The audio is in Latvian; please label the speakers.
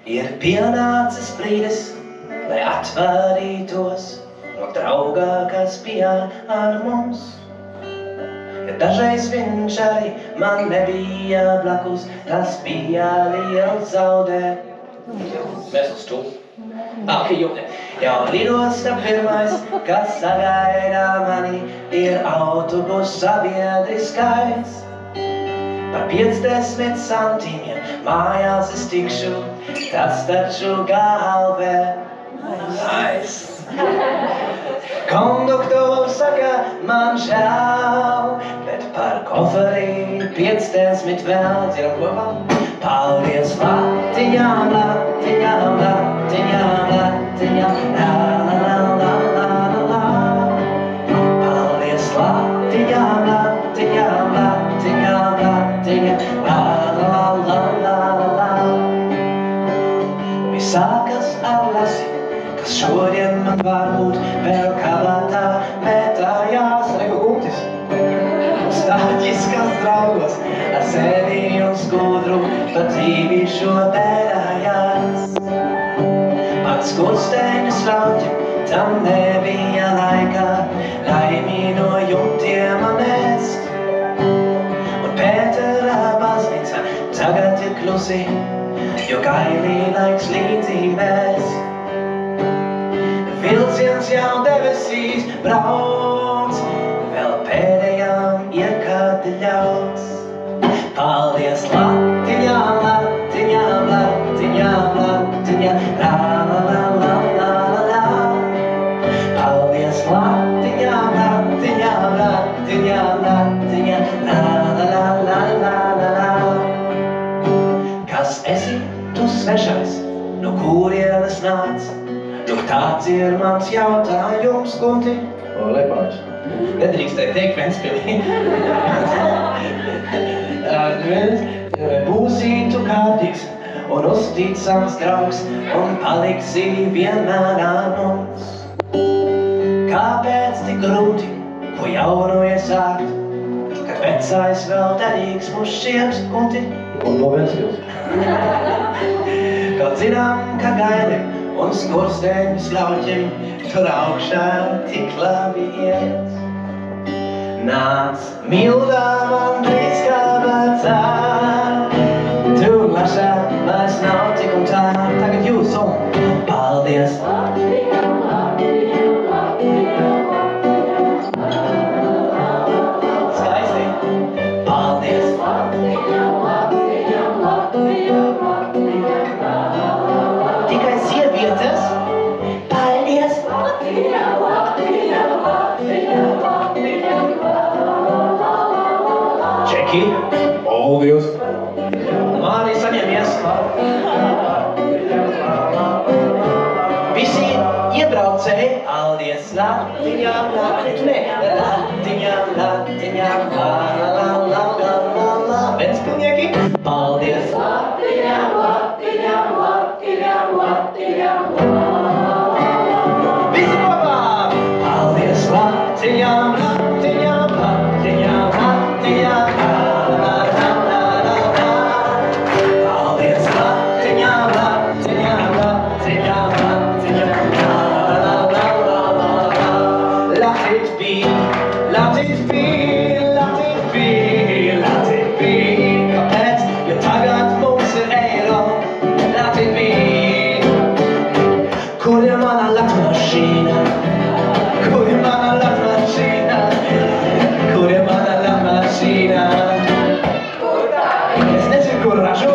Speaker 1: Ir pienācis brīdis, lai atvadītos no draugā, kas bija ar mums. Ja dažreiz viņš arī man nebija blakus, tas bija liels zaudējums. Mēs uz to. Jau lidosta pirmais, kas sagaida mani, ir autobus sabiedriskais. Par 50 centīmiem mājās es tikšu, tas taču galvē. Konduktors saka, man žēl, bet par koferi 50 vēl dzirdam kopā. Paldies Latviņām, Latviņām, Latviņām, Latviņām, la la la la la la la. Paldies Latviņām, Latviņām, Latviņām, Latviņām, la la la la la la. Viss sākas ar lasi, kas šodien man varbūt vēl kabatā metājās. Reku gumtis, nostalģiskas draugos, ar sevi un skudru pa dzīvi šo bērājās. Pats kursteņu slauķi, tam nebija laika, laimi no jumtiem man ēst. Un Pētera baznīca tagad ir klusi, jo gailī laiks līdzībēs. Vilciens jau debesīs brauc, vēl pēdējām iekādi ļauts. Paldies Latviņām, Latviņām, Latviņām, Latviņām, la la la la la la la. Paldies Latviņām, Latviņām, Latviņām, Latviņām, la la la la la la la. Kas esi tu svešais, no kurienes nāc? Lūk, tāds ir mans jautājums, Gunti.
Speaker 2: O, Lepāģis.
Speaker 1: Nedrīkstēja teikt Ventspilī. Būsi tu kārtīgs un uzticams draugs un paliksi vienmēr ar mums. Kāpēc tik grūti, ko jaunu iesākt, kad vecais vēl derīgs mūs šķiet, Gunti?
Speaker 2: Un no Ventspils.
Speaker 1: Kaut zinām, ka gailim un skursteņu slauķim tur augšā tik labi iet. Nāc, Mildā, man drīz kā vecā, tu mašā vairs nav tik un tā. Tagad jūs un paldies. Latviņām, Latviņām, Latviņām, Latviņām. Skaisti. Paldies. Latviņām, Latviņām, Latviņām, Latviņām. Tikai sievietes. Paldies. Latviņām, Latviņām, Latviņām, Latviņām. Čeki.
Speaker 2: Paldies.
Speaker 1: Māri, saņemies. Visi iebraucēji. Paldies. Latviņām, Latviņām, Latviņām, Latviņām, la la la la la la la. Ventspilnieki. Paldies. Latviņām, Latviņām, Latviņām, Latviņām, visi kopā. Paldies Latviņām, Latviņām, Latviņām, Latviņām, la la la la la. Paldies Latviņām, Latviņām, Latviņām, Latviņām, la la la la la la. Let it be, let it be, let it be, let it be. Kāpēc? Jo tagad mums ir eiro. Let it be. Kur ir mana latmašīna? Kur ir mana latmašīna? Kur ir mana latmašīna? Es nezinu, kur ražu.